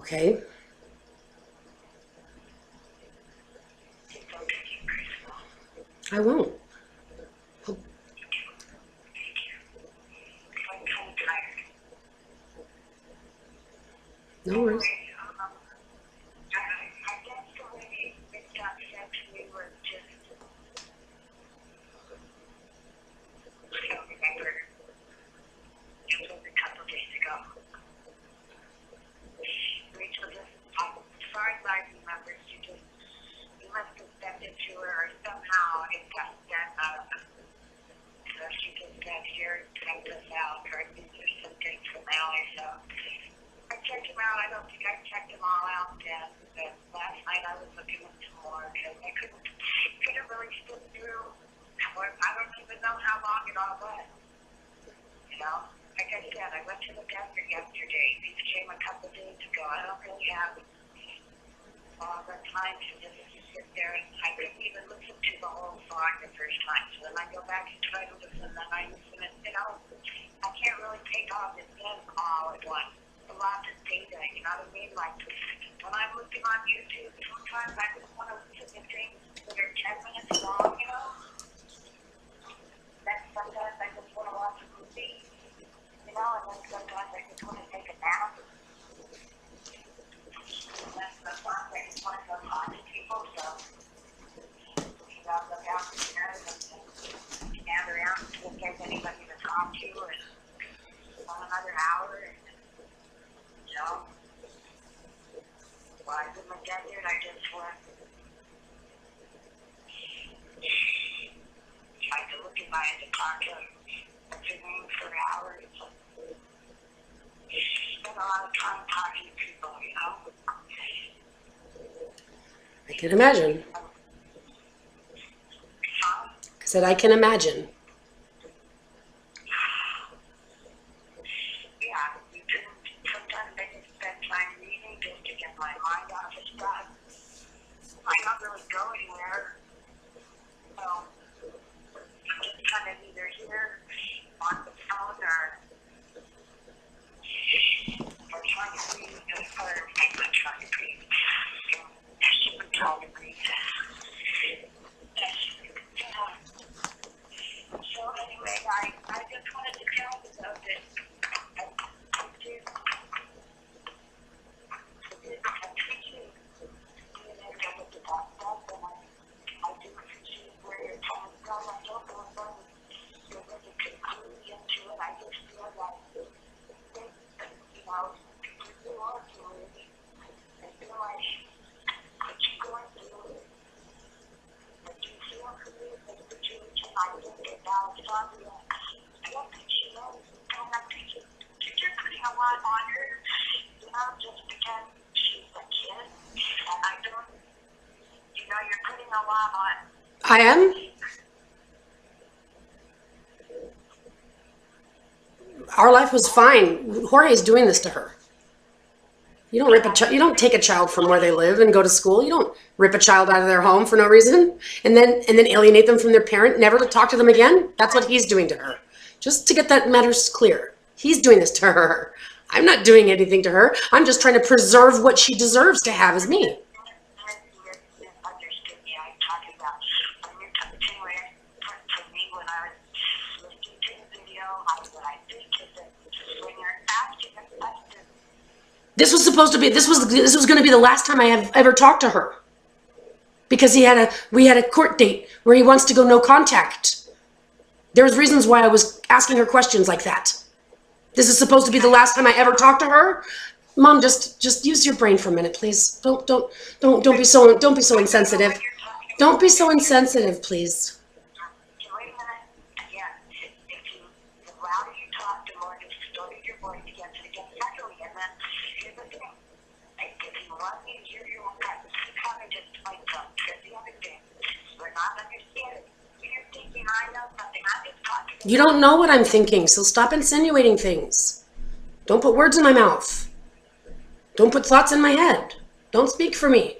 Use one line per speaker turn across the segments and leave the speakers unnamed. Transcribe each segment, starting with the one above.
Okay. I won't. Oh, no worries. I can imagine. I said I can imagine. I am? Our life was fine. Jorge's doing this to her. You don't you don't take a child from where they live and go to school. You don't rip a child out of their home for no reason and then alienate them from their parent, never to talk to them again. That's what he's doing to her. Just to get that matters clear. He's doing this to her. I'm not doing anything to her. I'm just trying to preserve what she deserves to have as me. This was supposed to be, this was going to be the last time I have ever talked to her. Because we had a court date where he wants to go no contact. There's reasons why I was asking her questions like that. This is supposed to be the last time I ever talked to her. Mom, just use your brain for a minute, please. Don't be so insensitive. Don't be so insensitive, please. You don't know what I'm thinking, so stop insinuating things. Don't put words in my mouth. Don't put thoughts in my head. Don't speak for me.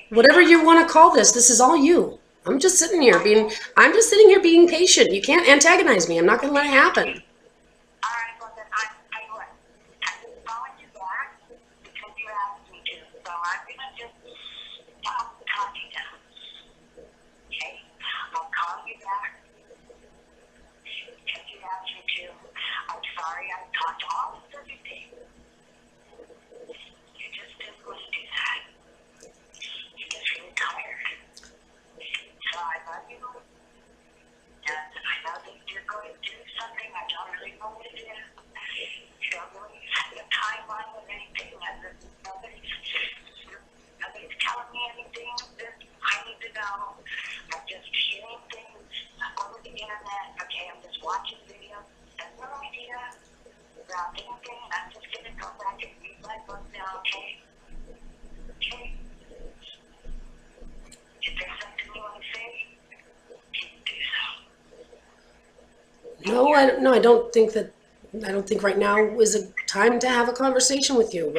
Whatever you want to call this is all you. I'm just sitting here being patient. You can't antagonize me. I'm not going to let it happen. No, I don't think that. I don't think right now is a time to have a conversation with you.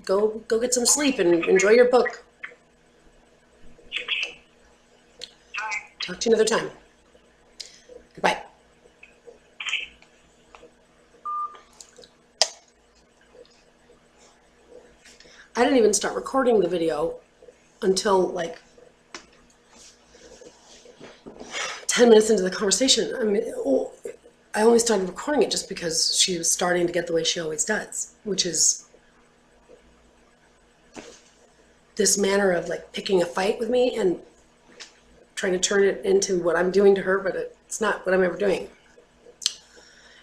Go get some sleep and enjoy your book. Talk to you another time. Goodbye. I didn't even start recording the video until like 10 minutes into the conversation. I mean, I only started recording it just because she was starting to get the way she always does, which is this manner of like picking a fight with me and trying to turn it into what I'm doing to her, but it's not what I'm ever doing.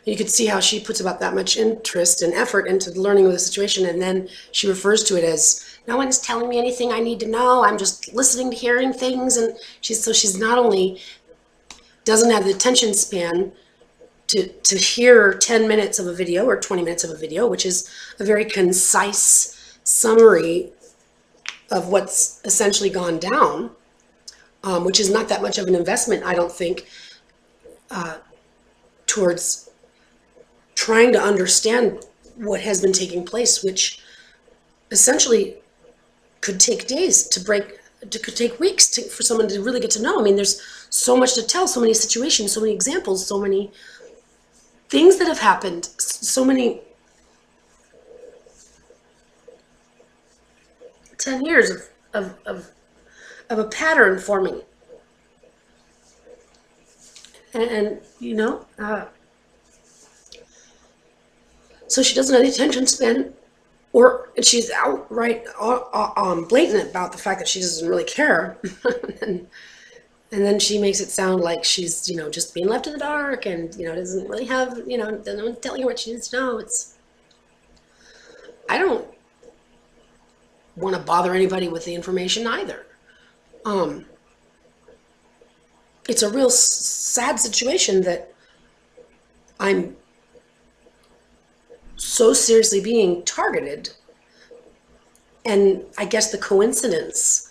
You could see how she puts about that much interest and effort into learning of the situation, and then she refers to it as, no one's telling me anything I need to know, I'm just listening to hearing things. And she's not only doesn't have the attention span to hear 10 minutes of a video or 20 minutes of a video, which is a very concise summary of what's essentially gone down, which is not that much of an investment, I don't think, towards trying to understand what has been taking place, which essentially could take days to break, could take weeks for someone to really get to know. I mean, there's so much to tell, so many situations, so many examples, so many things that have happened, so many 10 years of a pattern forming. And you know, so she doesn't have the attention span, or she's outright blatant about the fact that she doesn't really care. And then she makes it sound like she's, you know, just being left in the dark and, you know, doesn't really have, you know, no one's telling her what she needs to know. I don't want to bother anybody with the information either. It's a real sad situation that I'm so seriously being targeted. And I guess the coincidence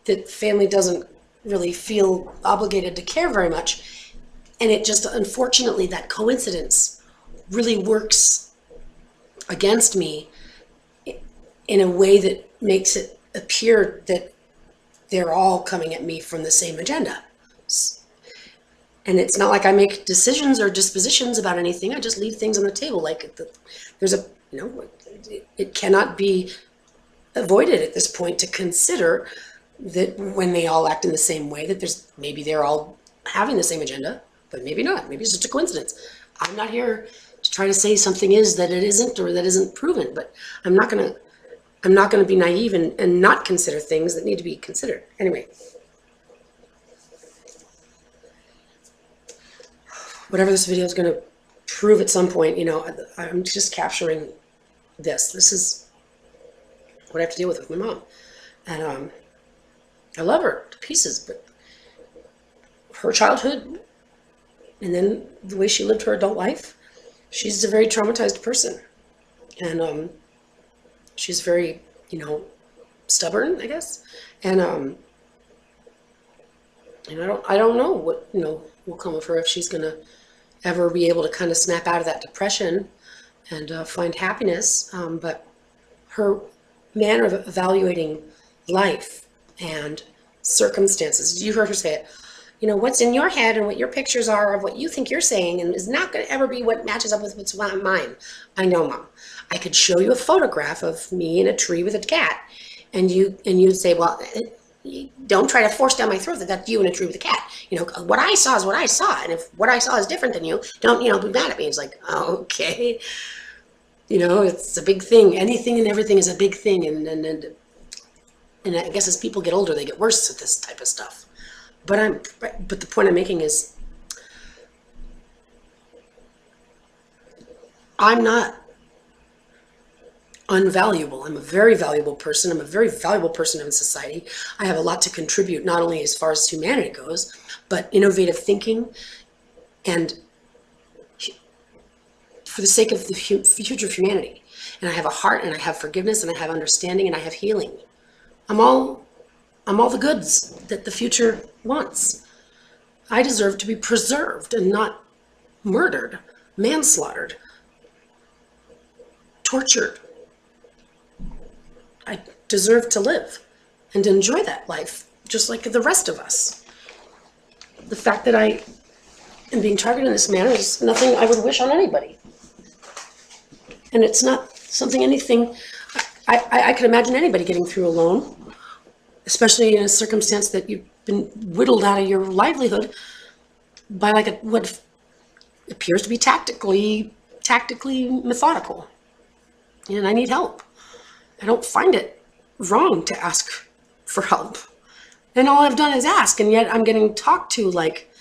that family doesn't really feel obligated to care very much. And it just, unfortunately, that coincidence really works against me in a way that makes it appear that they're all coming at me from the same agenda. And it's not like I make decisions or dispositions about anything. I just leave things on the table. Like there's a, you know, it cannot be avoided at this point to consider that when they all act in the same way, that maybe they're all having the same agenda, but maybe not. Maybe it's just a coincidence. I'm not here to try to say something is that it isn't or that isn't proven, but I'm not gonna be naive and not consider things that need to be considered. Anyway, whatever this video is gonna prove at some point, you know, I'm just capturing this. This is what I have to deal with my mom. And I love her to pieces, but her childhood and then the way she lived her adult life, she's a very traumatized person. And she's very, you know, stubborn, I guess. And I don't know what, you know, will come of her, if she's gonna ever be able to kind of snap out of that depression and find happiness. But her manner of evaluating life and circumstances, you heard her say it, you know, what's in your head and what your pictures are of what you think you're saying and is not going to ever be what matches up with what's mine. I know, Mom. I could show you a photograph of me in a tree with a cat, and you'd say, well, don't try to force down my throat that that's you in a tree with a cat. You know, what I saw is what I saw, and if what I saw is different than you, don't, you know, be mad at me. It's like, oh, okay, you know, it's a big thing. Anything and everything is a big thing, and I guess as people get older, they get worse at this type of stuff. But the point I'm making is, I'm not unvaluable. I'm a very valuable person. I'm a very valuable person in society. I have a lot to contribute, not only as far as humanity goes, but innovative thinking, and for the sake of the future of humanity. And I have a heart, and I have forgiveness, and I have understanding, and I have healing. I'm all the goods that the future wants. I deserve to be preserved and not murdered, manslaughtered, tortured. I deserve to live and enjoy that life, just like the rest of us. The fact that I am being targeted in this manner is nothing I would wish on anybody. And it's not something I could imagine anybody getting through alone, especially in a circumstance that you've been whittled out of your livelihood by like what appears to be tactically methodical. And I need help. I don't find it wrong to ask for help. And all I've done is ask, and yet I'm getting talked to like,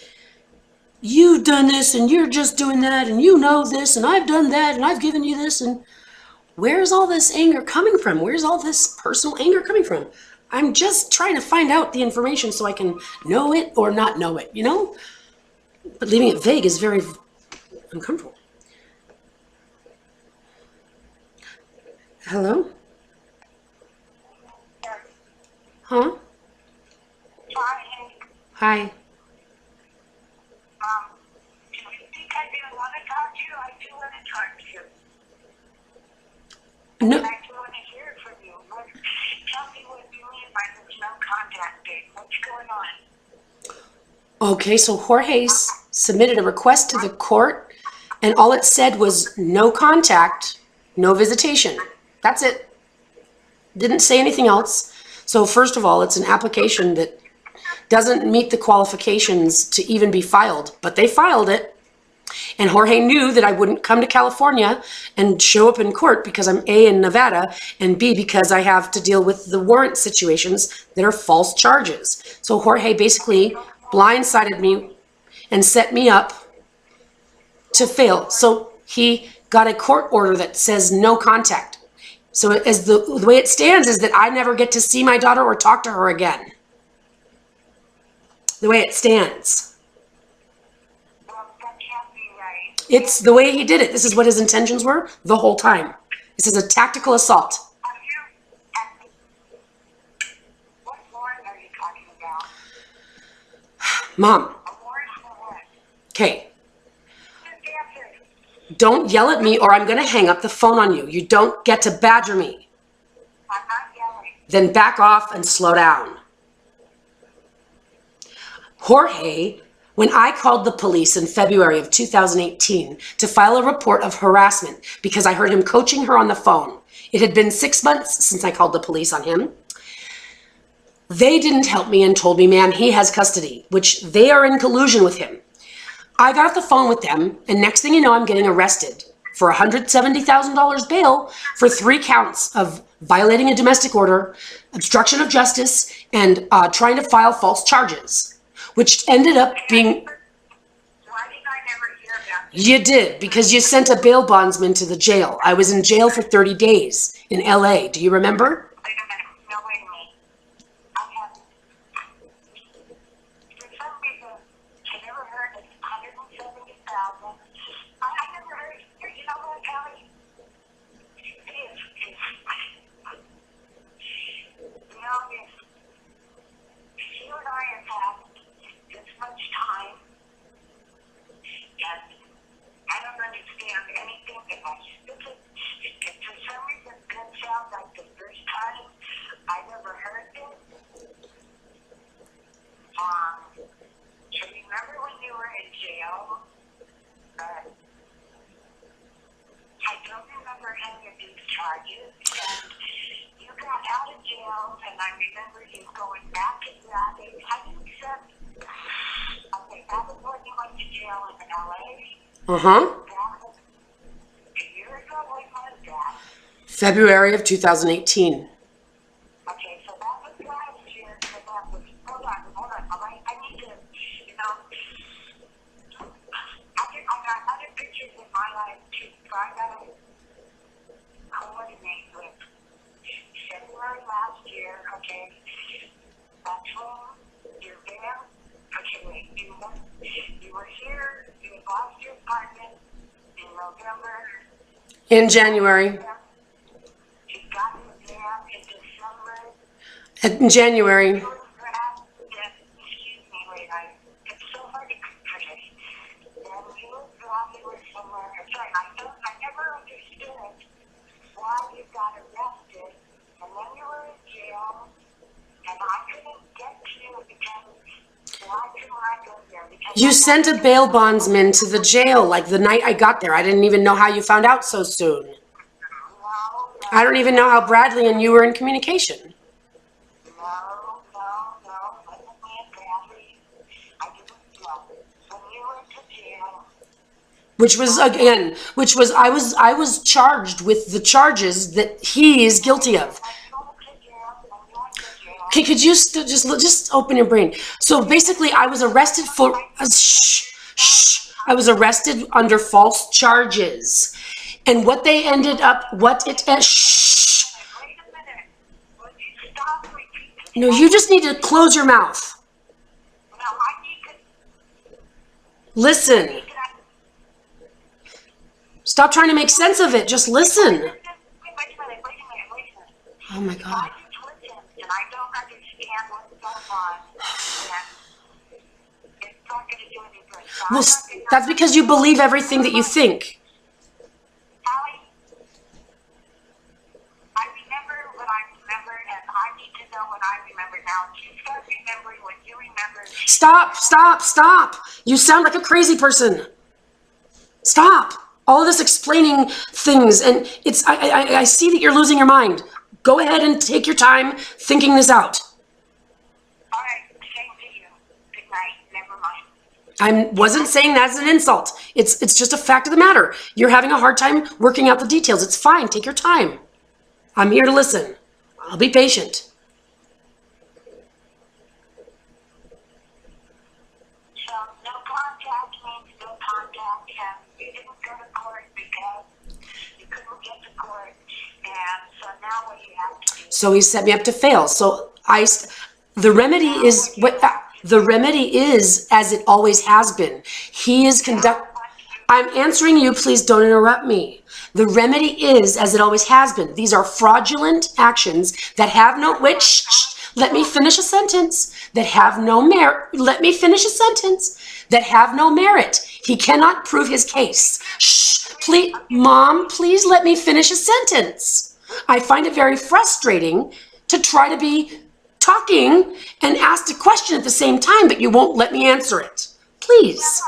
you've done this, and you're just doing that, and you know this, and I've done that, and I've given you this, and where's all this anger coming from? Where's all this personal anger coming from? I'm just trying to find out the information so I can know it or not know it, you know? But leaving it vague is very uncomfortable. Hello? Huh? Hi.
Do you think I didn't want to talk to you? I do want to talk to you.
No.
And I do want to hear from you. Tell me what you mean by this no contact date. What's going on?
Okay, so Jorge submitted a request to the court, and all it said was no contact, no visitation. That's it. Didn't say anything else. So first of all, it's an application that doesn't meet the qualifications to even be filed, but they filed it. And Jorge knew that I wouldn't come to California and show up in court because I'm A, in Nevada, and B, because I have to deal with the warrant situations that are false charges. So Jorge basically blindsided me and set me up to fail. So he got a court order that says no contact. So as the way it stands is that I never get to see my daughter or talk to her again. The way it stands.
Well, that can't be right.
It's the way he did it. This is what his intentions were the whole time. This is a tactical assault.
Are you, what warrant are you talking about?
Mom,
A warrant for what?
okay,
Just answer.
don't yell at me or I'm going to hang up the phone on you. You don't get to badger me.
I'm not yelling.
Then back off and slow down. Jorge, when I called the police in February of 2018 to file a report of harassment because I heard him coaching her on the phone, it had been 6 months since I called the police on him. They didn't help me and told me, ma'am, he has custody, which they are in collusion with him. I got off the phone with them, and next thing you know, I'm getting arrested for $170,000 bail for 3 counts of violating a domestic order, obstruction of justice, and trying to file false charges, which ended up being...
Why did I never hear about this?
You did, because you sent a bail bondsman to the jail. I was in jail for 30 days in LA. Do you remember?
Wait a minute. No, wait a minute. I have, for some reason, I never heard of 170,000. I never heard, you know what, Kelly? You know, if you and I have had this much time, and I don't understand anything that I for some reason, it sounds like the first time I never heard this. So remember when you were in jail? I don't remember any of these charges. And you got out of jail, and I remember you going back to that. I think that, okay, that was when you went to jail in LA.
Uh-huh.
That was a year ago. When was that?
February of 2018.
Okay, so that was last year. So that was, hold on. All right, I need to, you know, I got other pictures in my life too, so I gotta coordinate with February last year, okay? That's when you're there. Okay, wait, you were here, you lost your apartment in November.
In January.
You got your there in December.
In January.
Excuse me, wait, it's so hard to, okay. Then you withdraw I never understood why you got arrested, and then you were in jail, and I couldn't get to you because why couldn't I go there? Because
You sent a bail bondsman to the jail like the night I got there. I didn't even know how you found out so soon. I don't even know how Bradley and you were in communication.
No. Wasn't me and Bradley. I didn't know. When you went to jail,
I was charged with the charges that he is guilty of. Okay, could you just open your brain? So basically, I was arrested for I was arrested under false charges, and what they ended up, No, you just need to close your mouth. Listen. Stop trying to make sense of it. Just listen.
Wait a minute.
Oh my God.
I just listened, and I don't understand what's going on, and it's not going to do any good. So
Well, that's because you believe everything that you think.
Allie, I remember what I remember, and I need to know what I remember now. You start remembering what you remember.
Stop. You sound like a crazy person. Stop. All of this explaining things, and I see that you're losing your mind. Go ahead and take your time thinking this out.
All right, same to you. Good night. Never mind.
I wasn't saying that as an insult. It's just a fact of the matter. You're having a hard time working out the details. It's fine. Take your time. I'm here to listen. I'll be patient.
So no contact means no contact, and you didn't go to court because you couldn't get to court, and so now what you have to do.
So he set me up to fail. So the remedy is as it always has been. He is I'm answering you. Please don't interrupt me. The remedy is as it always has been. These are fraudulent actions that have no, let me finish a sentence, that have no merit. Let me finish a sentence, that have no merit. He cannot prove his case. Please, Mom, please let me finish a sentence. I find it very frustrating to try to be talking and ask a question at the same time, but you won't let me answer it. Please.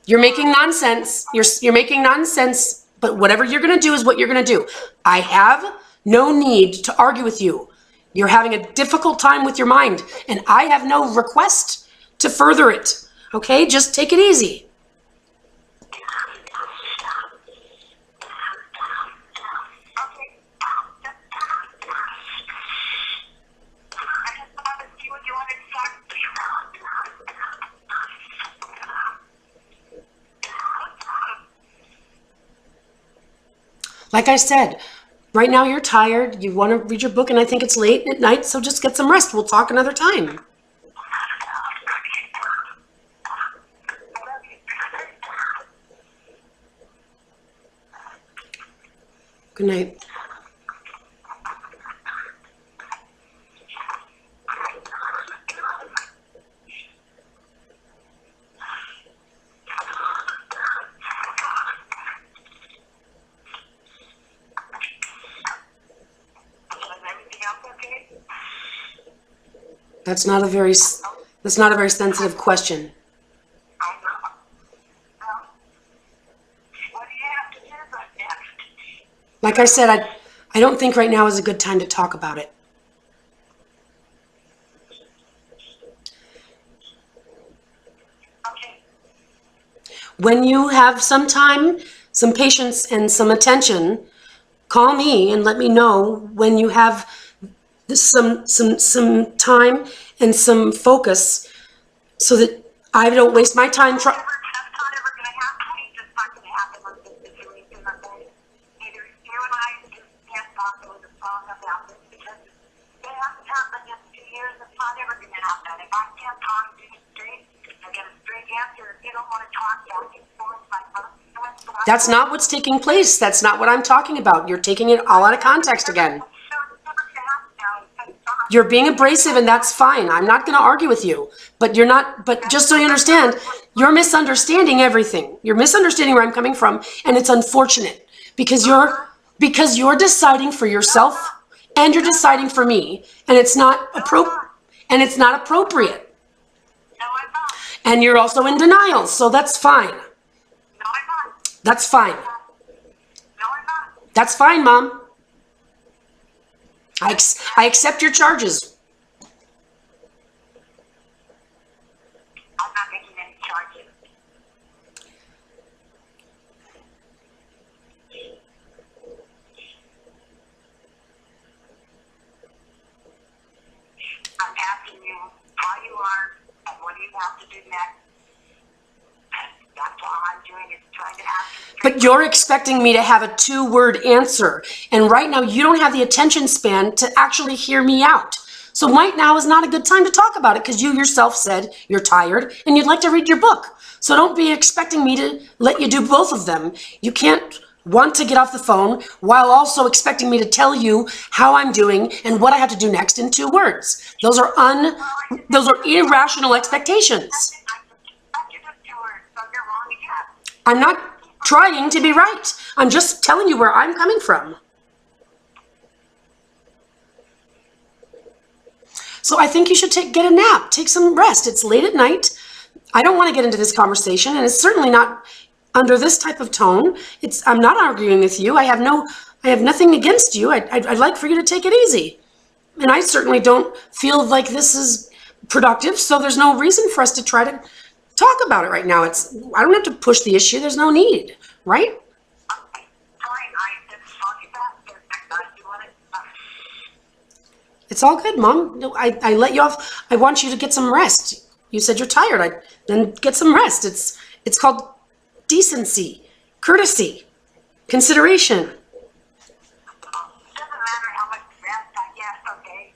You're making nonsense. You're making nonsense, but whatever you're going to do is what you're going to do. I have no need to argue with you. You're having a difficult time with your mind, and I have no request to further it. Okay? Just take it easy. Like I said, right now you're tired, you want to read your book, and I think it's late at night, so just get some rest. We'll talk another time. Good night. That's not a very sensitive question. Like I said, I don't think right now is a good time to talk about it. When you have some time, some patience, and some attention, call me and let me know when you have some time and some focus so that I don't waste my time
That's not ever going to happen. It's not going to happen with this situation. Either you and I just can't talk over the phone about this because it hasn't happened in 2 years. It's not ever going to happen. If I can't talk to you straight and get a straight answer, if you don't want to talk back and forth,
That's not what's taking place. That's not what I'm talking about. You're taking it all out of context again. You're being abrasive, and that's fine. I'm not going to argue with you. But you're not, but just so you understand, you're misunderstanding everything. You're misunderstanding where I'm coming from, and it's unfortunate because you're deciding for yourself and you're deciding for me, and it's not appropriate.
No, I'm not.
And you're also in denial, so that's fine.
No, I'm not.
That's fine.
No, I'm not.
That's fine, Mom. I accept your charges.
I'm not making any charges. I'm asking you how you are and what do you have to do next. That's all I'm doing is trying to ask you.
But you're expecting me to have a 2-word answer. And right now, you don't have the attention span to actually hear me out. So right now is not a good time to talk about it because you yourself said you're tired and you'd like to read your book. So don't be expecting me to let you do both of them. You can't want to get off the phone while also expecting me to tell you how I'm doing and what I have to do next in 2 words. Those are irrational expectations. I'm not trying to be right. I'm just telling you where I'm coming from. So I think you should get a nap, take some rest. It's late at night. I don't want to get into this conversation, and it's certainly not under this type of tone. I'm not arguing with you. I have nothing against you. I'd like for you to take it easy. And I certainly don't feel like this is productive, so there's no reason for us to try to talk about it right now. I don't have to push the issue. There's no need, right? It's all good, Mom. No, I let you off. I want you to get some rest. You said you're tired. Then get some rest. It's called decency, courtesy, consideration.
Doesn't matter how much rest I get, okay?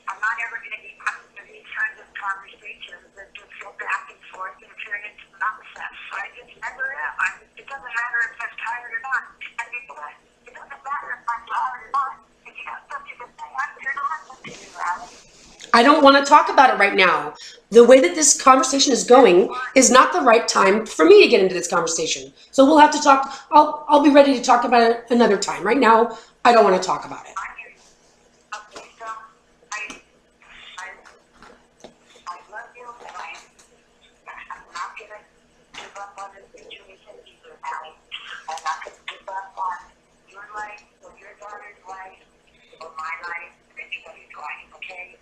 I'm not ever going to be coming to these kinds of conversations that just go back and forth and turn into nonsense. I just never am. It doesn't matter if I'm tired or not. I mean, it doesn't matter if I'm tired or not. If you have something to say, I'm here to listen to you, Alice.
I don't want to talk about it right now. The way that this conversation is going is not the right time for me to get into this conversation. So we'll have to talk. I'll be ready to talk about it another time. Right now, I don't want to talk about it.
Okay, so I love you, and I'm not going to give up on this situation either, Allie. I'm not going to give up on your life or your daughter's life or my life or anybody's life, okay?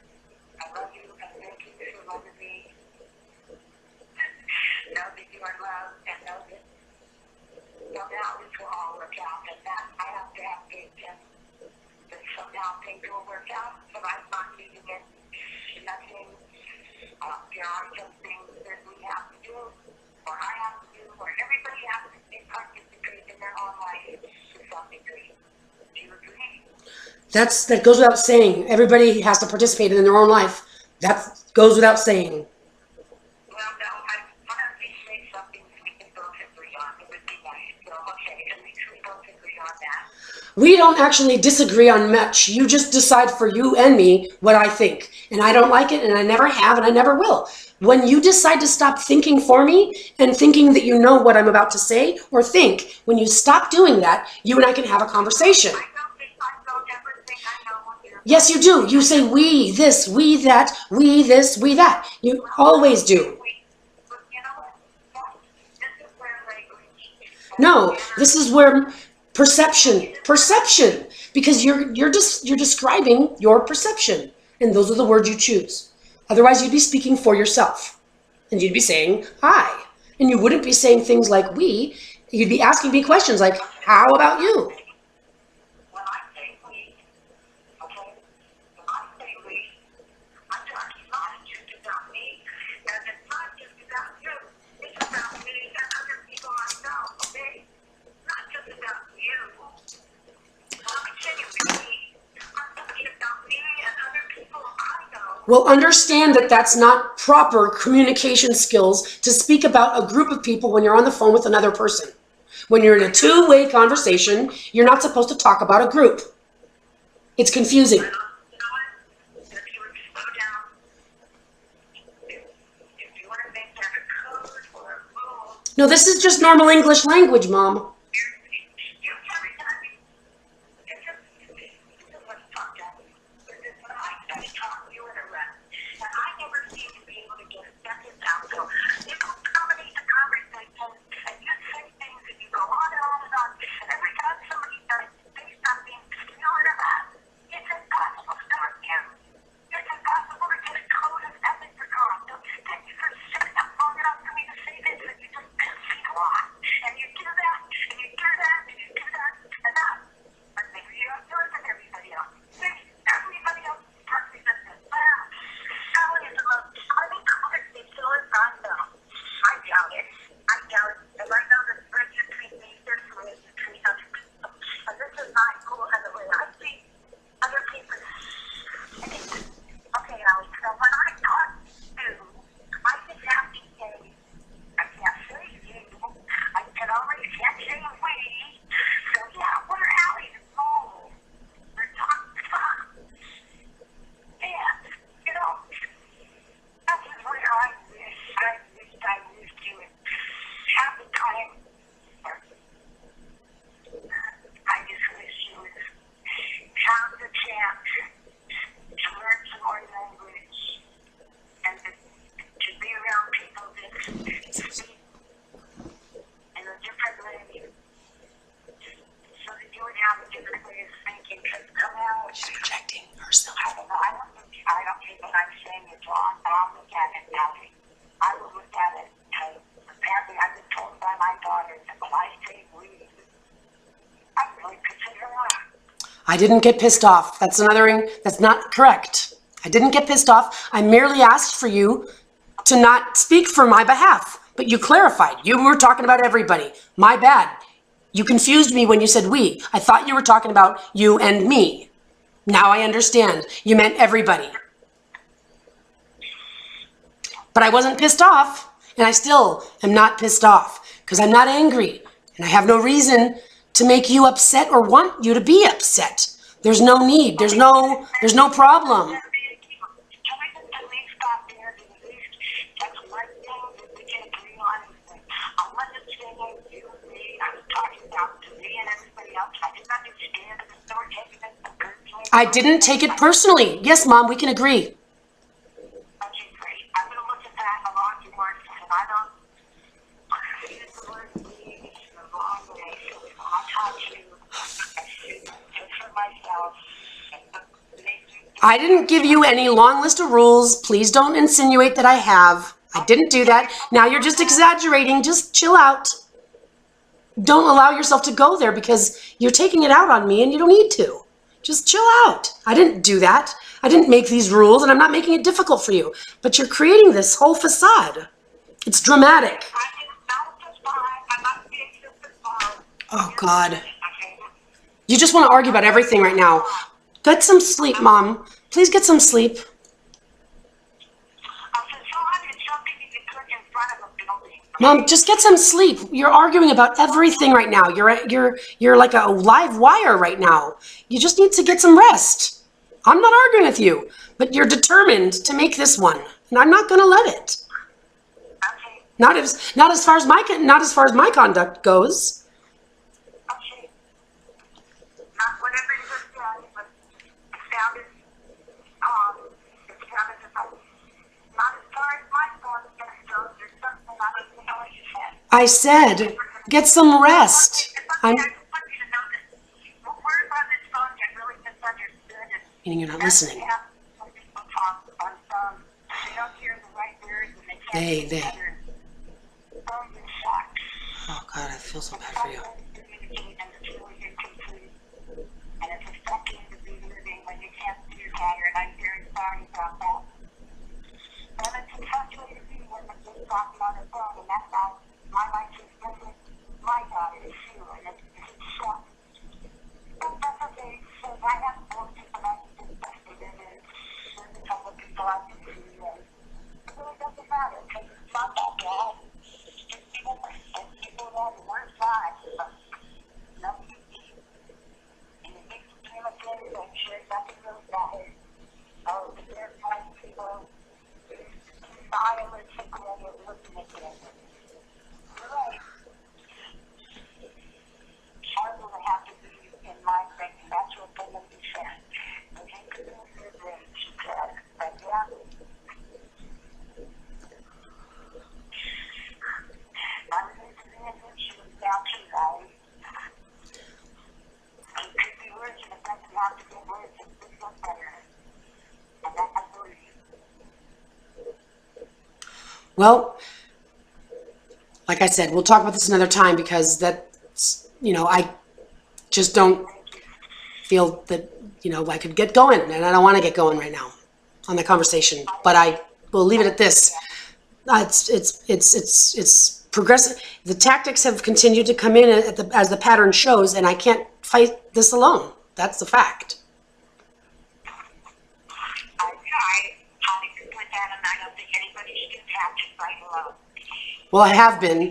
I love you, and thank you for loving me. Know that you are loved, and know that this will all work out, and that I have to have faith in that somehow things will work out, but I'm not needing it. Nothing. There are some things that we have to do, or I have to do, or everybody has to participate in their own life to some degree. Do you agree?
That goes without saying. Everybody has to participate in their own life. That goes without saying.
Well, no, I want to say something we can both agree on. It would be nice. So, okay, at least we both agree on that.
We don't actually disagree on much. You just decide for you and me what I think. And I don't like it, and I never have, and I never will. When you decide to stop thinking for me and thinking that you know what I'm about to say or think, when you stop doing that, you and I can have a conversation.
I don't ever think I know what you're.
Yes, you do. You say we this, we that, we this, we that. You always do.
You know what? This is where language.
No, this is where perception, because you're describing your perception, and those are the words you choose. Otherwise, you'd be speaking for yourself, and you'd be saying hi, and you wouldn't be saying things like we. You'd be asking me questions like, how about you?
When I say we, okay, when I say we, I'm talking not just about me, and it's not just about you. It's about me and other people I know, okay? Not just about you. When I say we, I'm talking about me and other people I know.
Well, understand that that's not proper communication skills to speak about a group of people when you're on the phone with another person. When you're in a two-way conversation, you're not supposed to talk about a group. It's confusing.
You know what? If you
No, this is just normal English language, Mom. She's projecting herself.
I don't think what I'm saying is wrong, but I'll look at it now. I will look at it because apparently I've been told by my daughter that when I say we, I really consider her.
I didn't get pissed off. That's not correct. I didn't get pissed off. I merely asked for you to not speak for my behalf, but you clarified. You were talking about everybody. My bad. You confused me when you said we. I thought you were talking about you and me. Now I understand. You meant everybody. But I wasn't pissed off, and I still am not pissed off because I'm not angry, and I have no reason to make you upset or want you to be upset. There's no need. There's no problem. I didn't take it personally. Yes, Mom, we can agree.
Okay, great. I'm going to look at that along your words, and I don't use the word we in the wrong way, so I'll talk to you just for myself.
I didn't give you any long list of rules. Please don't insinuate that I have. I didn't do that. Now you're just exaggerating. Just chill out. Don't allow yourself to go there because you're taking it out on me and you don't need to. Just chill out. I didn't do that. I didn't make these rules and I'm not making it difficult for you. But you're creating this whole facade. It's dramatic. Oh, God. You just want to argue about everything right now. Get some sleep, Mom. Please get some sleep. Mom, just get some sleep. You're arguing about everything right now. You're like a live wire right now. You just need to get some rest. I'm not arguing with you, but you're determined to make this one, and I'm not going to let it. Not as far as my conduct goes.
Okay. Not whatever you just said, but it sounded not as far as my conduct goes. There's something I don't know what you said.
I said, get some rest. Meaning you're not listening. They. Oh, God, I feel so bad for you. Well, like I said, we'll talk about this another time because that's, I just don't feel that, I could get going, and I don't want to get going right now on the conversation, but I will leave it at this. It's progressive. The tactics have continued to come in as the pattern shows, and I can't fight this alone. That's the fact.
I tried how to put that, and I don't think anybody should have to fight alone.
Well, I have been.
No,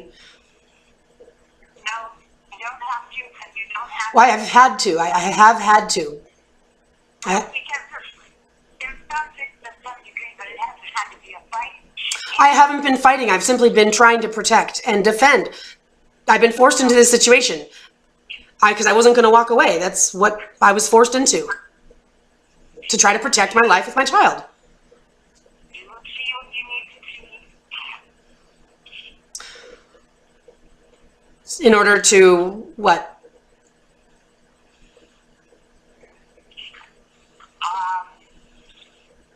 you don't have to, and you don't have
Well, I've had to. I have had to.
because there's subjects to some degree, but it hasn't had to be a fight.
I haven't been fighting. I've simply been trying to protect and defend. I've been forced into this situation because I wasn't going to walk away. That's what I was forced into, to try to protect my life with my child.
You will see what you need to see.
In order to what?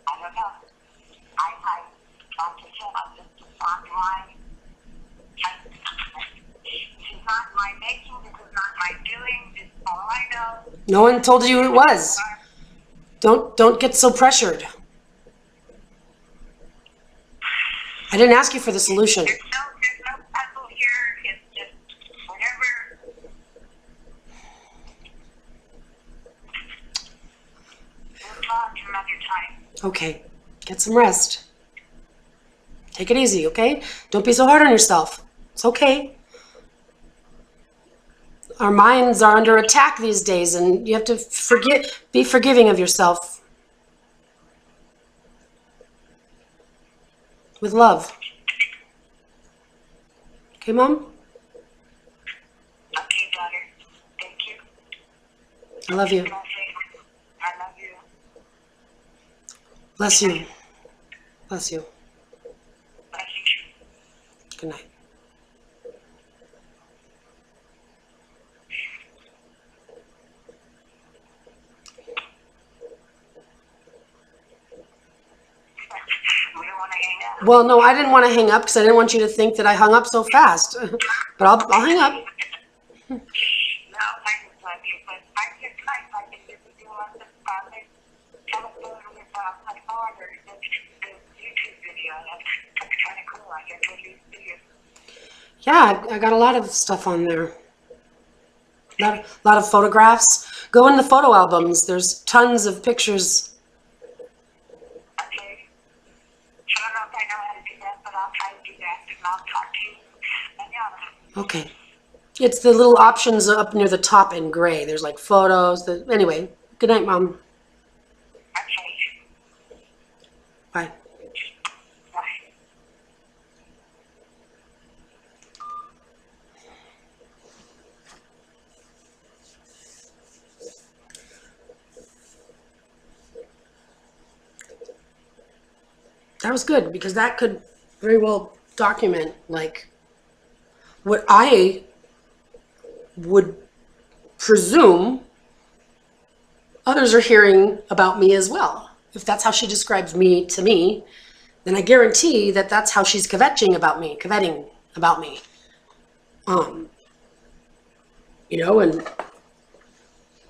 I don't know. I talked to him. I'm just online. This is not my making. This is not my doing. This is all I know.
No one told you it was. Don't get so pressured. I didn't ask you for the solution.
There's no puzzle here. It's just whatever. We'll talk another time.
Okay, get some rest. Take it easy, okay? Don't be so hard on yourself. It's okay. Our minds are under attack these days, and you have to be forgiving of yourself. With love. Okay, Mom?
Okay, daughter. Thank you.
I love you.
I love you.
Bless you. Bless you.
Bless you.
Good night.
We don't want to hang up.
Well, no, I didn't want to hang up because I didn't want you to think that I hung up so fast. But I'll hang up.
No, I just love you, but I just like it if you want to telephone with my father, the YouTube video. That's kind of cool. I get to see it.
Yeah, I got a lot of stuff on there. Lot of photographs. Go in the photo albums. There's tons of pictures.
Okay. I don't know if I know how to do that, but I'll try to do that, and I'll talk to you. And yeah.
Okay. It's the little options up near the top in gray. There's like photos. Anyway, good night, Mom.
Okay.
Bye.
Bye.
That was good because that could very well document like what I would presume others are hearing about me as well. If that's how she describes me to me, then I guarantee that that's how she's coveting about me. And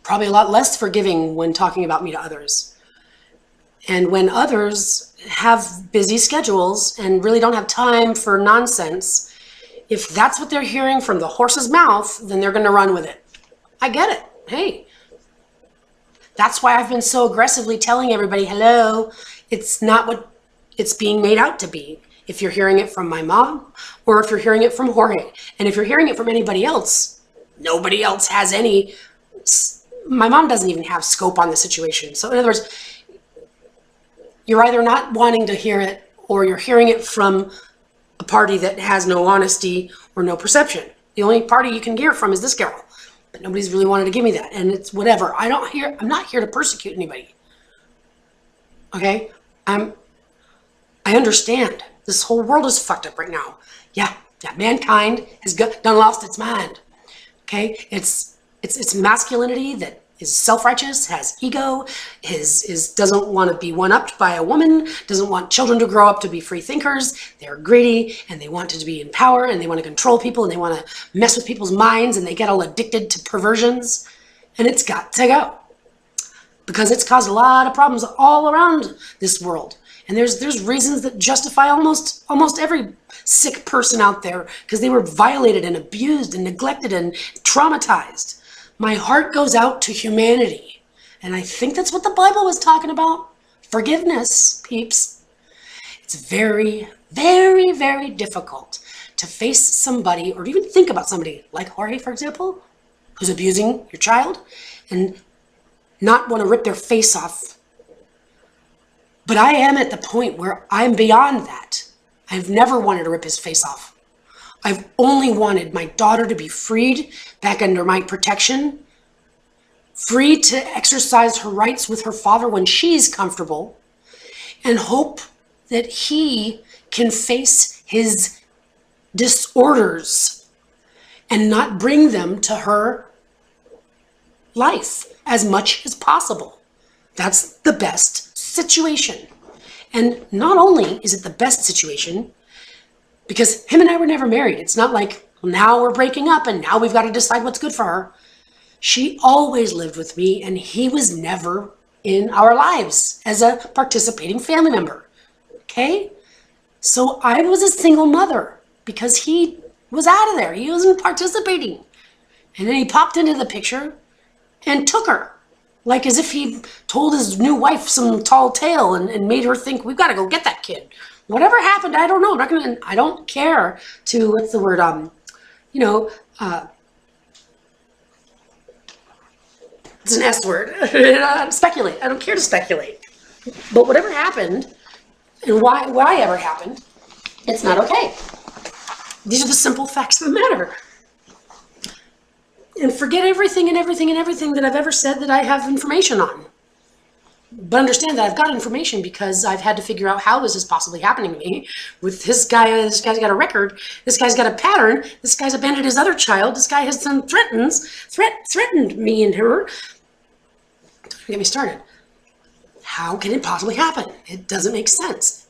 probably a lot less forgiving when talking about me to others. And when others have busy schedules and really don't have time for nonsense, if that's what they're hearing from the horse's mouth, then they're going to run with it. I get it. Hey, that's why I've been so aggressively telling everybody, hello, it's not what it's being made out to be. If you're hearing it from my mom or if you're hearing it from Jorge. And if you're hearing it from anybody else, nobody else has any, my mom doesn't even have scope on the situation. So in other words, you're either not wanting to hear it or you're hearing it from a party that has no honesty or no perception. The only party you can hear from is this girl, but nobody's really wanted to give me that. And it's whatever. I'm not here to persecute anybody. Okay? I understand. This whole world is fucked up right now. Yeah, mankind has done lost its mind. Okay? It's masculinity that is self-righteous, has ego, doesn't want to be one-upped by a woman, doesn't want children to grow up to be free thinkers. They're greedy and they want to be in power and they want to control people and they want to mess with people's minds and they get all addicted to perversions. And it's got to go because it's caused a lot of problems all around this world. And there's reasons that justify almost every sick person out there because they were violated and abused and neglected and traumatized. My heart goes out to humanity. And I think that's what the Bible was talking about. Forgiveness, peeps. It's very, very, very difficult to face somebody or even think about somebody like Jorge, for example, who's abusing your child and not want to rip their face off. But I am at the point where I'm beyond that. I've never wanted to rip his face off. I've only wanted my daughter to be freed back under my protection, free to exercise her rights with her father when she's comfortable, and hope that he can face his disorders and not bring them to her life as much as possible. That's the best situation. And not only is it the best situation, because him and I were never married. It's not like, well, now we're breaking up and now we've got to decide what's good for her. She always lived with me and he was never in our lives as a participating family member. Okay? So I was a single mother because he was out of there. He wasn't participating. And then he popped into the picture and took her. Like as if he told his new wife some tall tale and made her think, we've got to go get that kid. Whatever happened, I don't know. I don't care to, what's the word, it's an S word, speculate. I don't care to speculate. But whatever happened, and why ever happened, it's not okay. These are the simple facts of the matter. And forget everything that I've ever said that I have information on. But understand that I've got information because I've had to figure out how this is possibly happening to me. With this guy's got a record. This guy's got a pattern. This guy's abandoned his other child. This guy has threatened me and her. Don't get me started. How can it possibly happen? It doesn't make sense.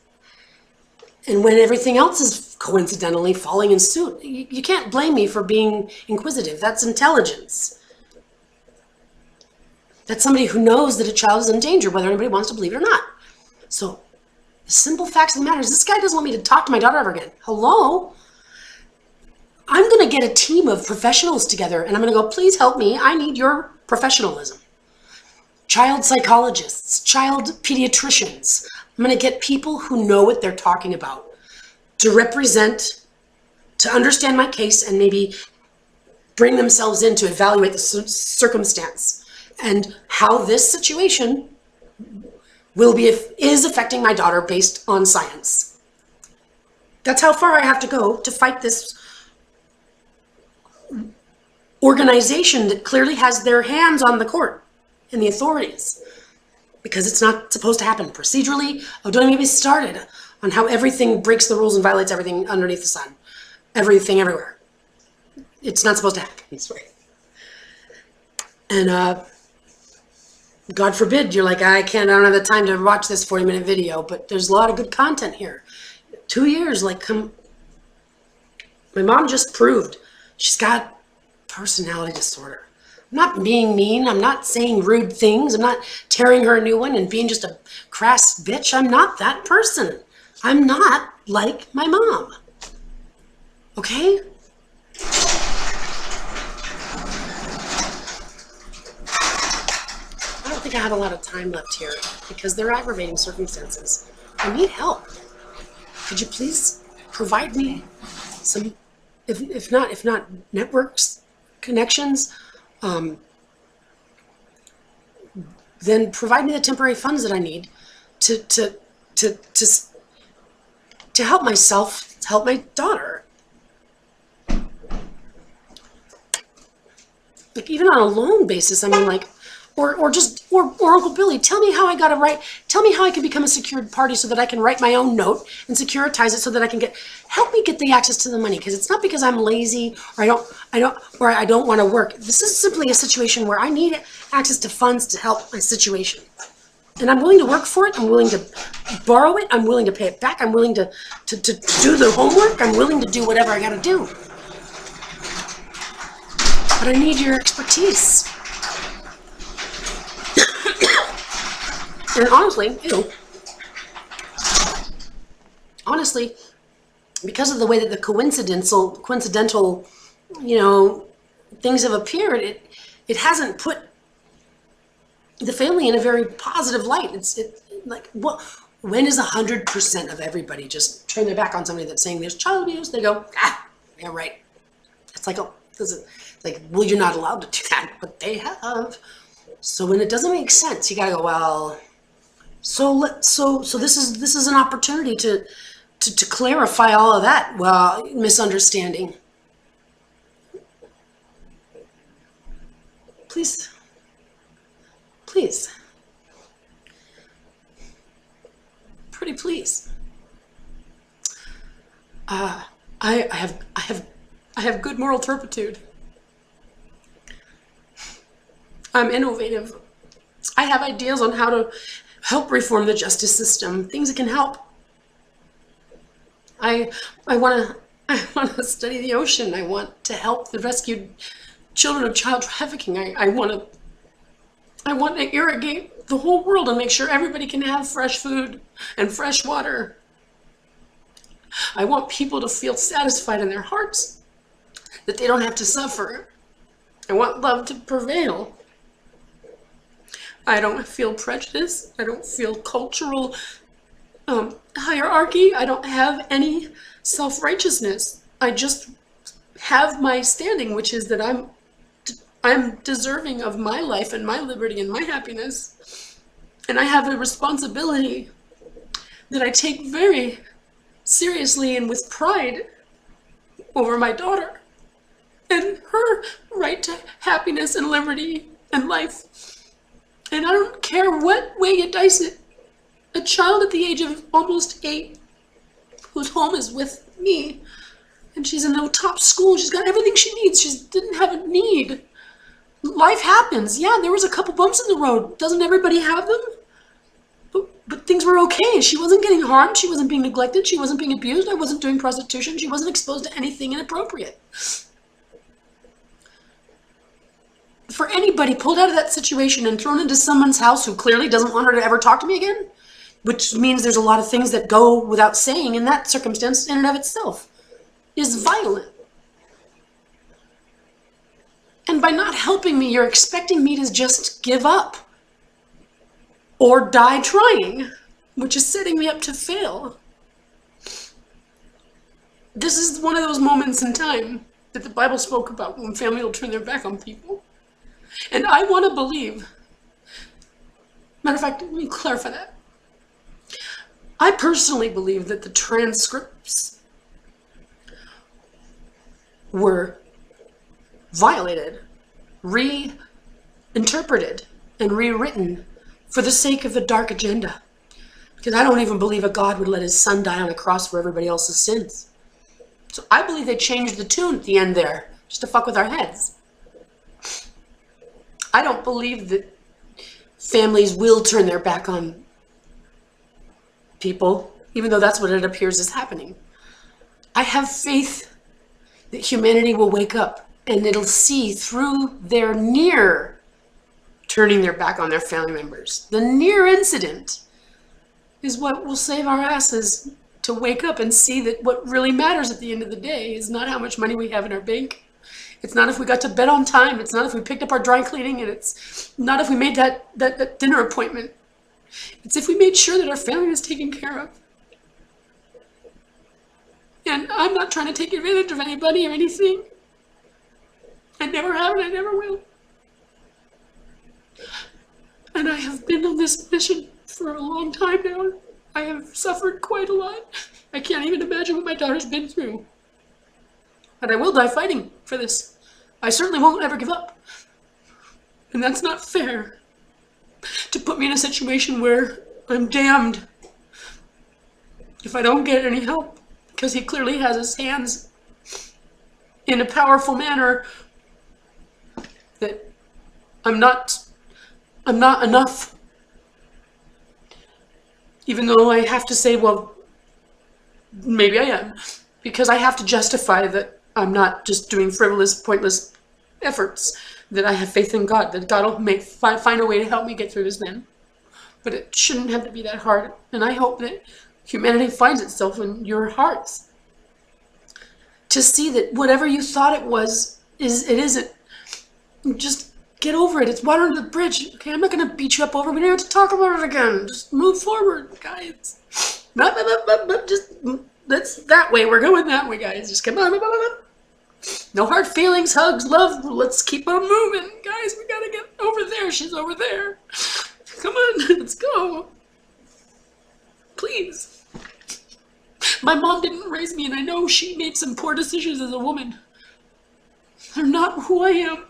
And when everything else is coincidentally falling in suit, you can't blame me for being inquisitive. That's intelligence. That's somebody who knows that a child is in danger, whether anybody wants to believe it or not. So, the simple facts of the matter is this guy doesn't want me to talk to my daughter ever again. Hello? I'm going to get a team of professionals together, and I'm going to go, please help me. I need your professionalism. Child psychologists, child pediatricians. I'm going to get people who know what they're talking about to represent, to understand my case, and maybe bring themselves in to evaluate the circumstance and how this situation is affecting my daughter based on science. That's how far I have to go to fight this organization that clearly has their hands on the court and the authorities, because it's not supposed to happen procedurally. Oh, don't even get me started on how everything breaks the rules and violates everything underneath the sun. Everything, everywhere. It's not supposed to happen this way. And God forbid you're like, I don't have the time to watch this 40-minute video, but there's a lot of good content here. 2 years, my mom just proved she's got personality disorder. I'm not being mean. I'm not saying rude things. I'm not tearing her a new one and being just a crass bitch. I'm not that person. I'm not like my mom. Okay? I don't think I have a lot of time left here because they're aggravating circumstances. I need help. Could you please provide me some, if not networks, connections, then provide me the temporary funds that I need to help myself, to help my daughter. Like even on a loan basis, I mean, like, or Uncle Billy, tell me how I got to write, tell me how I can become a secured party so that I can write my own note and securitize it so that I can help me get the access to the money. Because it's not because I'm lazy or I don't want to work. This is simply a situation where I need access to funds to help my situation. And I'm willing to work for it. I'm willing to borrow it. I'm willing to pay it back. I'm willing to do the homework. I'm willing to do whatever I got to do. But I need your expertise. And honestly, because of the way that the coincidental, things have appeared, it hasn't put the family in a very positive light. When is 100% of everybody just turn their back on somebody that's saying there's child abuse? They go, yeah, right. It's like, well, you're not allowed to do that, but they have. So when it doesn't make sense, you gotta go, well, so this is an opportunity to clarify all of that, misunderstanding. Please. Pretty please. I have good moral turpitude. I'm innovative. I have ideas on how to help reform the justice system, things that can help. I want to study the ocean. I want to help the rescued children of child trafficking. I want to irrigate the whole world and make sure everybody can have fresh food and fresh water. I want people to feel satisfied in their hearts, that they don't have to suffer. I want love to prevail. I don't feel prejudice. I don't feel cultural hierarchy. I don't have any self-righteousness. I just have my standing, which is that I'm deserving of my life and my liberty and my happiness. And I have a responsibility that I take very seriously and with pride over my daughter and her right to happiness and liberty and life. And I don't care what way you dice it. A child at the age of almost 8 whose home is with me, and she's in a top school, she's got everything she needs, she didn't have a need. Life happens. Yeah, there was a couple bumps in the road. Doesn't everybody have them? But things were okay. She wasn't getting harmed, she wasn't being neglected, she wasn't being abused, I wasn't doing prostitution, she wasn't exposed to anything inappropriate. For anybody pulled out of that situation and thrown into someone's house who clearly doesn't want her to ever talk to me again, which means there's a lot of things that go without saying in that circumstance in and of itself, is violent. And by not helping me, you're expecting me to just give up or die trying, which is setting me up to fail. This is one of those moments in time that the Bible spoke about when family will turn their back on people. And I want to believe, matter of fact, let me clarify that. I personally believe that the transcripts were violated, reinterpreted, and rewritten for the sake of a dark agenda. Because I don't even believe a God would let his son die on a cross for everybody else's sins. So I believe they changed the tune at the end there, just to fuck with our heads. I don't believe that families will turn their back on people, even though that's what it appears is happening. I have faith that humanity will wake up and it'll see through their near turning their back on their family members. The near incident is what will save our asses to wake up and see that what really matters at the end of the day is not how much money we have in our bank. It's not if we got to bed on time. It's not if we picked up our dry cleaning, and it's not if we made that dinner appointment. It's if we made sure that our family was taken care of. And I'm not trying to take advantage of anybody or anything. I never have and I never will. And I have been on this mission for a long time now. I have suffered quite a lot. I can't even imagine what my daughter's been through. But I will die fighting for this. I certainly won't ever give up. And that's not fair. put me in a situation where I'm damned if I don't get any help, because he clearly has his hands in a powerful manner that I'm not enough. Even though I have to say, well, maybe I am, because I have to justify that I'm not just doing frivolous, pointless efforts, that I have faith in God, that God will find a way to help me get through this then. But it shouldn't have to be that hard, and I hope that humanity finds itself in your hearts to see that whatever you thought it was, it isn't. Just get over it. It's water under the bridge. Okay, I'm not going to beat you up over it. We don't have to talk about it again. Just move forward, guys. Just, that's that way. We're going that way, guys. Just come on. No hard feelings, hugs, love. Let's keep on moving. Guys, we got to get over there. She's over there. Come on, let's go. Please. My mom didn't raise me, and I know she made some poor decisions as a woman. They're not who I am.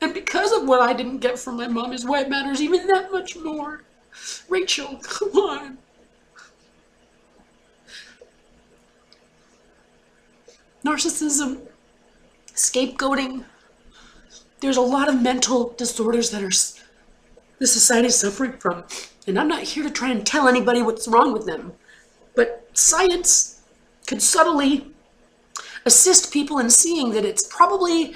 And because of what I didn't get from my mom is why it matters even that much more. Rachel, come on. Narcissism, scapegoating. There's a lot of mental disorders that the society is suffering from. And I'm not here to try and tell anybody what's wrong with them. But science could subtly assist people in seeing that it's probably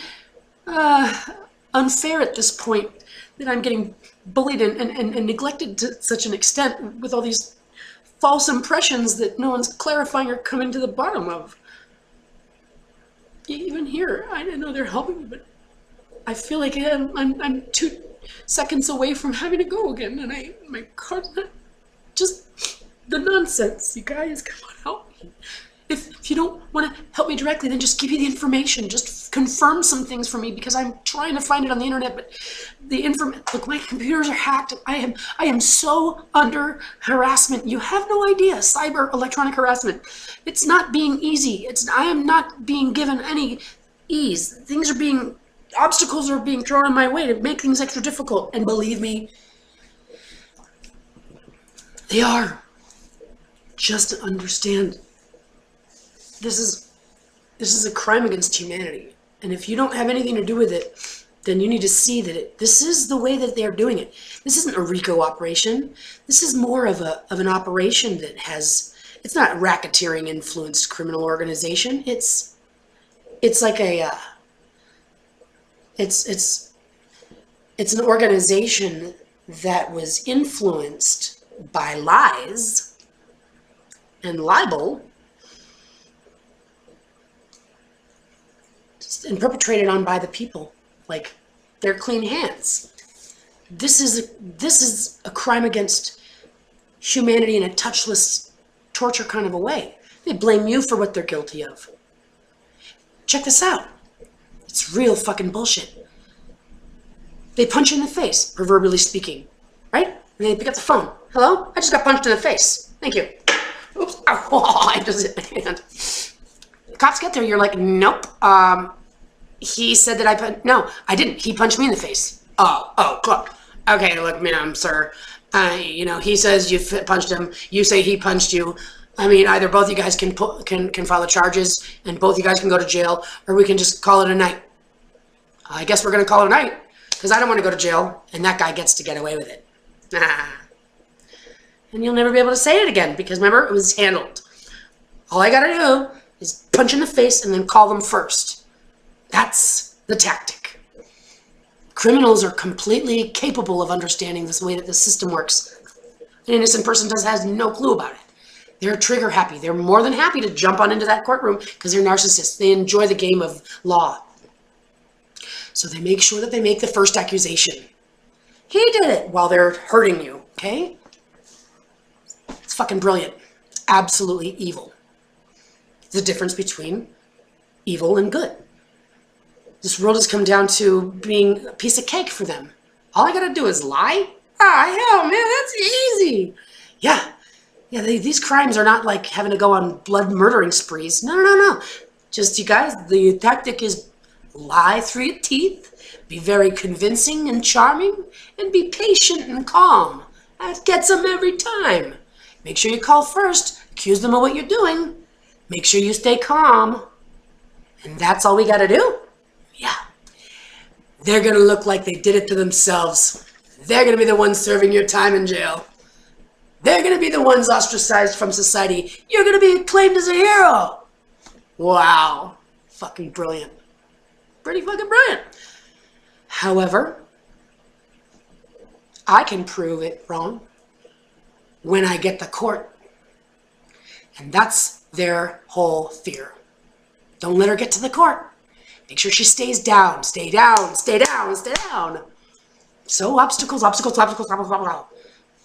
unfair at this point that I'm getting bullied and neglected to such an extent with all these false impressions that no one's clarifying or coming to the bottom of. Even here, I know they're helping me, but I feel like I'm 2 seconds away from having to go again, and my heart's not, just the nonsense. You guys, come on, help me. If you don't want to help me directly, then just give me the information. Just confirm some things for me, because I'm trying to find it on the internet, but look, my computers are hacked. I am so under harassment. You have no idea. Cyber electronic harassment. It's not being easy. I am not being given any ease. Obstacles are being thrown in my way to make things extra difficult. And believe me, they are. Just to understand. This is a crime against humanity, and if you don't have anything to do with it, then you need to see that this is the way that they're doing it. This isn't a RICO operation. This is more of an operation that it's not a racketeering influenced criminal organization. It's like it's an organization that was influenced by lies and libel and perpetrated on by the people, like their clean hands. This is a crime against humanity in a touchless torture kind of a way. They blame you for what they're guilty of. Check this out. It's real fucking bullshit. They punch you in the face, proverbially speaking, right? And they pick up the phone. Hello? I just got punched in the face. Thank you. Oops. Oh, I just hit my hand. The cops get there, you're like, nope. He said that no, I didn't. He punched me in the face. Oh, look. Okay, look, ma'am, sir. He says you punched him. You say he punched you. I mean, either both you guys can file the charges, and both you guys can go to jail, or we can just call it a night. I guess we're gonna call it a night, because I don't want to go to jail, and that guy gets to get away with it. And you'll never be able to say it again, because remember, it was handled. All I gotta do is punch in the face and then call them first. That's the tactic. Criminals are completely capable of understanding this way that the system works. An innocent person has no clue about it. They're trigger happy. They're more than happy to jump on into that courtroom because they're narcissists. They enjoy the game of law. So they make sure that they make the first accusation. He did it while they're hurting you, okay? It's fucking brilliant. It's absolutely evil. The difference between evil and good. This world has come down to being a piece of cake for them. All I gotta do is lie? Hell, man, that's easy. Yeah, these crimes are not like having to go on blood murdering sprees. No. Just, you guys, the tactic is lie through your teeth, be very convincing and charming, and be patient and calm. That gets them every time. Make sure you call first, accuse them of what you're doing. Make sure you stay calm. And that's all we got to do? Yeah. They're going to look like they did it to themselves. They're going to be the ones serving your time in jail. They're going to be the ones ostracized from society. You're going to be acclaimed as a hero. Wow. Fucking brilliant. Pretty fucking brilliant. However, I can prove it wrong when I get the court. And that's their whole fear. Don't let her get to the court. Make sure she stays down, stay down, stay down, stay down. So obstacles, obstacles, obstacles, obstacles.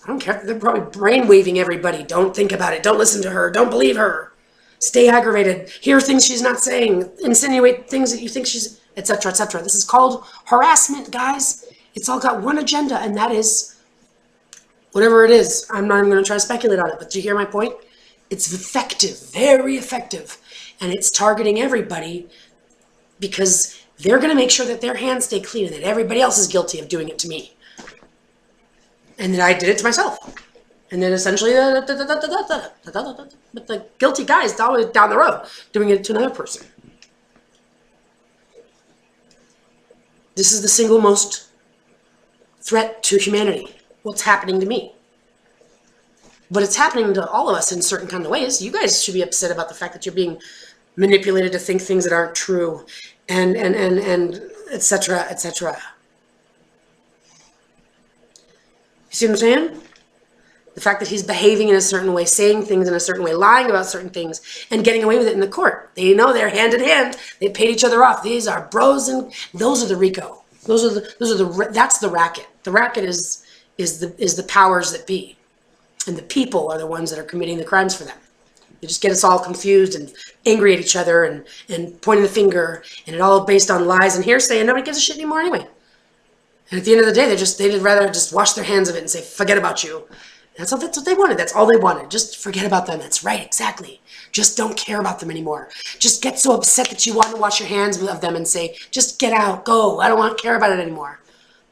I don't care. They're probably brainwaving everybody. Don't think about it. Don't listen to her. Don't believe her. Stay aggravated. Hear things she's not saying. Insinuate things that you think she's, etc., etc. This is called harassment, guys. It's all got one agenda, and that is whatever it is. I'm not even going to try to speculate on it, but do you hear my point? It's effective, very effective, and it's targeting everybody because they're going to make sure that their hands stay clean and that everybody else is guilty of doing it to me. And then I did it to myself. And then essentially, but the guilty guy is always down the road doing it to another person. This is the single most threat to humanity. What's happening to me? But it's happening to all of us in certain kind of ways. You guys should be upset about the fact that you're being manipulated to think things that aren't true, and etc., etc. You see what I'm saying? The fact that he's behaving in a certain way, saying things in a certain way, lying about certain things, and getting away with it in the court. They know they're hand in hand. They paid each other off. These are bros, and those are the RICO. That's the racket. The racket is the powers that be, and the people are the ones that are committing the crimes for them. They just get us all confused and angry at each other and pointing the finger, and it all based on lies and hearsay, and nobody gives a shit anymore anyway. And at the end of the day, they'd rather just wash their hands of it and say, forget about you. That's what they wanted. That's all they wanted. Just forget about them. That's right, exactly. Just don't care about them anymore. Just get so upset that you want to wash your hands of them and say, just get out, go. I don't want to care about it anymore.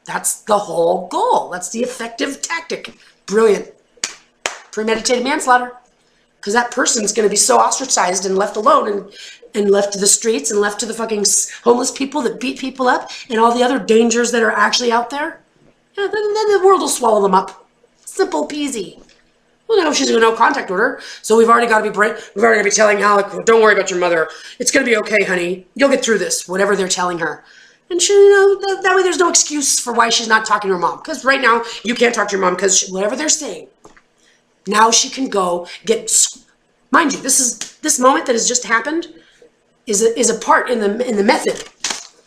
That's the whole goal. That's the effective tactic. Brilliant. Premeditated manslaughter. Because that person's going to be so ostracized and left alone and left to the streets and left to the fucking homeless people that beat people up and all the other dangers that are actually out there. Yeah, then the world will swallow them up. Simple peasy. Well, now she's a no contact order, so we've already got to be we've already got to be telling Alec, don't worry about your mother. It's going to be okay, honey. You'll get through this, whatever they're telling her. And she, that way there's no excuse for why she's not talking to her mom. Because right now, you can't talk to your mom because whatever they're saying. Now she can go get, mind you, this moment that has just happened is a part in the method.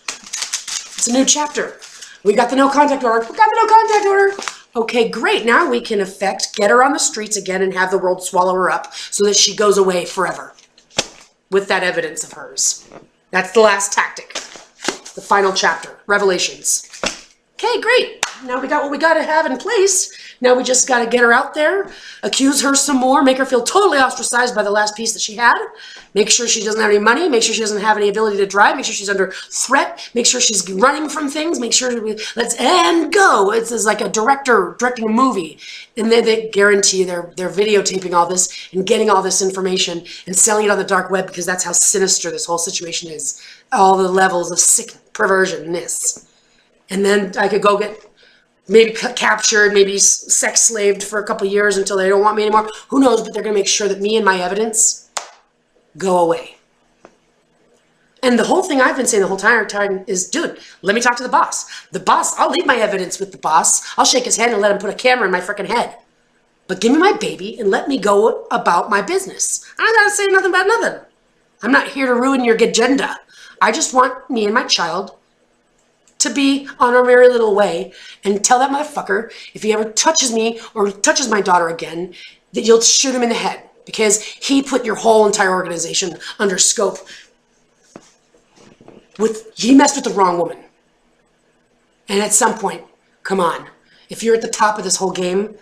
It's a new chapter. We got the no contact order. We got the no contact order. Okay, great. Now we can get her on the streets again and have the world swallow her up so that she goes away forever with that evidence of hers. That's the last tactic. The final chapter, Revelations. Okay, great. Now we got what we got to have in place. Now we just got to get her out there, accuse her some more, make her feel totally ostracized by the last piece that she had, make sure she doesn't have any money, make sure she doesn't have any ability to drive, make sure she's under threat, make sure she's running from things, make sure and go. It's like a director directing a movie, and they guarantee they're videotaping all this and getting all this information and selling it on the dark web because that's how sinister this whole situation is. All the levels of sick perversionness. And then I could go get maybe captured, maybe sex slaved for a couple years until they don't want me anymore. Who knows, but they're going to make sure that me and my evidence go away. And the whole thing I've been saying the whole time is, dude, let me talk to the boss. The boss, I'll leave my evidence with the boss. I'll shake his hand and let him put a camera in my freaking head. But give me my baby and let me go about my business. I'm not saying nothing about nothing. I'm not here to ruin your agenda. I just want me and my child to be on our merry little way and tell that motherfucker if he ever touches me or touches my daughter again that you'll shoot him in the head because he put your whole entire organization under scope. He messed with the wrong woman. And at some point, come on, if you're at the top of this whole game,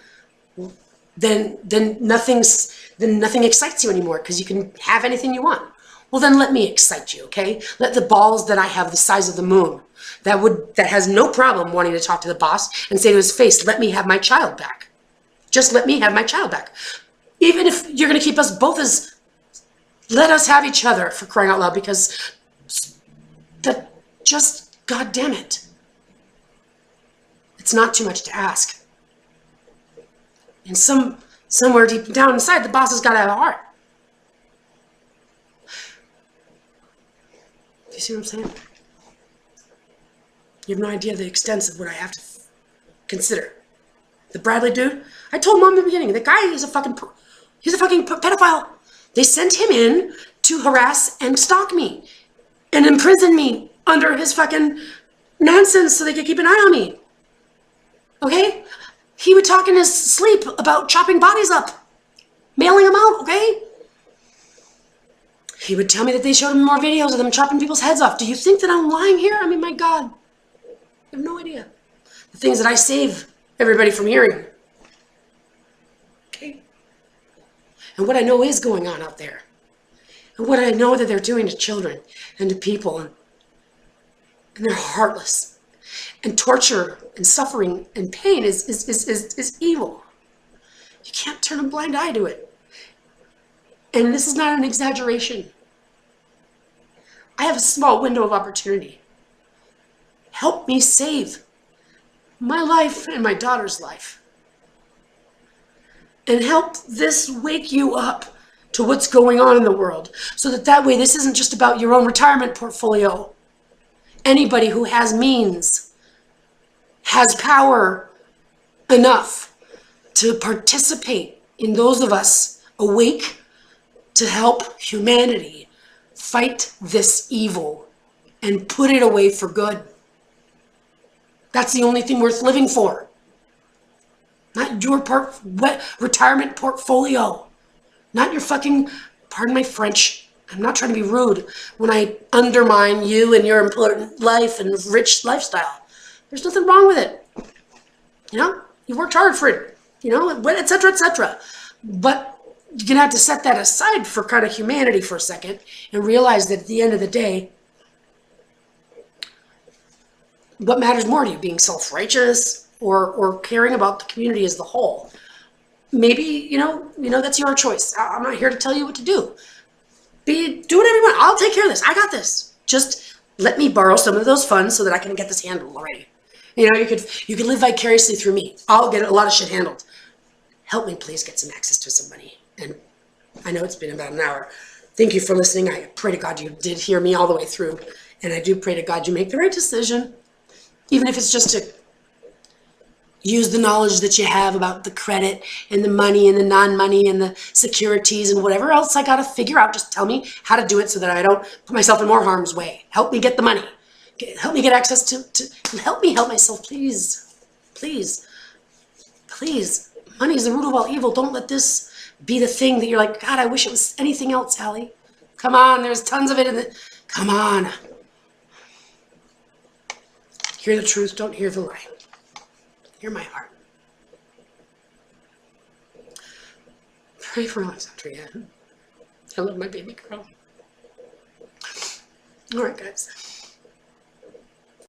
then nothing excites you anymore because you can have anything you want. Well, then let me excite you, okay? Let the balls that I have the size of the moon, that has no problem wanting to talk to the boss and say to his face, let me have my child back. Just let me have my child back. Even if you're going to keep us both as, let us have each other, for crying out loud, because that just, God damn it. It's not too much to ask. And somewhere deep down inside, the boss has got to have a heart. Do you see what I'm saying? You have no idea the extent of what I have to consider. The Bradley dude, I told Mom in the beginning, the guy is he's a fucking pedophile. They sent him in to harass and stalk me and imprison me under his fucking nonsense so they could keep an eye on me. Okay? He would talk in his sleep about chopping bodies up, mailing them out, okay? He would tell me that they showed him more videos of them chopping people's heads off. Do you think that I'm lying here? I mean, my God. I have no idea. The things that I save everybody from hearing. Okay? And what I know is going on out there. And what I know that they're doing to children and to people. And they're heartless. And torture and suffering and pain is evil. You can't turn a blind eye to it. And this is not an exaggeration. I have a small window of opportunity. Help me save my life and my daughter's life. And help this wake you up to what's going on in the world. So that way this isn't just about your own retirement portfolio. Anybody who has means has power enough to participate in those of us awake to help humanity fight this evil and put it away for good. That's the only thing worth living for. Not your retirement portfolio. Not your fucking, pardon my French, I'm not trying to be rude when I undermine you and your important life and rich lifestyle. There's nothing wrong with it. You know, you worked hard for it, you know, et cetera, et cetera. But you're going to have to set that aside for kind of humanity for a second and realize that at the end of the day, what matters more to you, being self-righteous or caring about the community as the whole? Maybe, you know, that's your choice. I'm not here to tell you what to do. Do whatever you want. I'll take care of this. I got this. Just let me borrow some of those funds so that I can get this handled already. You know, you could live vicariously through me. I'll get a lot of shit handled. Help me please get some access to some money. And I know it's been about an hour. Thank you for listening. I pray to God you did hear me all the way through. And I do pray to God you make the right decision. Even if it's just to use the knowledge that you have about the credit and the money and the non-money and the securities and whatever else I got to figure out. Just tell me how to do it so that I don't put myself in more harm's way. Help me get the money. Help me get access to help me help myself, please. Please. Please. Money is the root of all evil. Don't let this be the thing that you're like, God, I wish it was anything else, Allie. Come on, there's tons of it in the, come on. Hear the truth, don't hear the lie. Hear my heart. Pray for Alexandria. I love my baby girl. All right, guys.